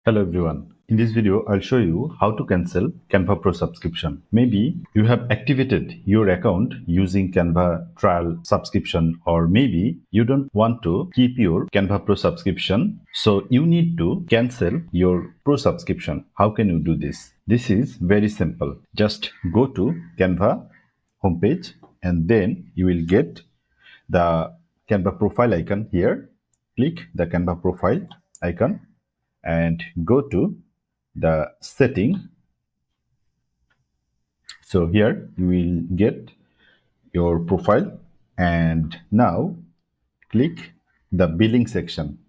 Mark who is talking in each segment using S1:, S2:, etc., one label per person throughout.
S1: Hello everyone. In this video, I'll show you how to cancel Canva Pro subscription. Maybe you have activated your account using Canva trial subscription, or maybe you don't want to keep your Canva Pro subscription. So you need to cancel your Pro subscription. How can you do this? This is very simple. Just go to Canva homepage and then you will get the Canva profile icon here. Click the Canva profile icon and go to the setting. So here you will get your profile, and now click the billing section.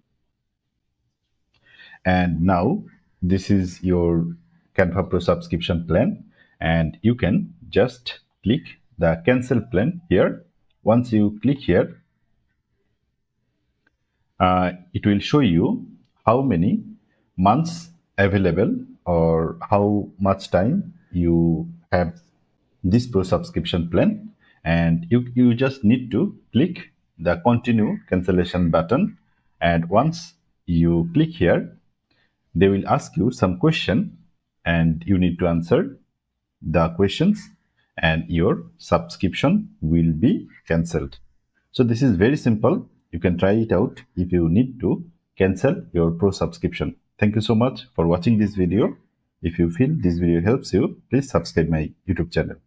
S1: And now this is your Canva Pro subscription plan, and you can just click the cancel plan here. Once you click here, it will show you how many months available or how much time you have this pro subscription plan, and you just need to click the continue cancellation button. And once you click here, they will ask you some question and you need to answer the questions, and your subscription will be cancelled. So this is very simple. You can try it out if you need to cancel your pro subscription. Thank you so much for watching this video. If you feel this video helps you, please subscribe my YouTube channel.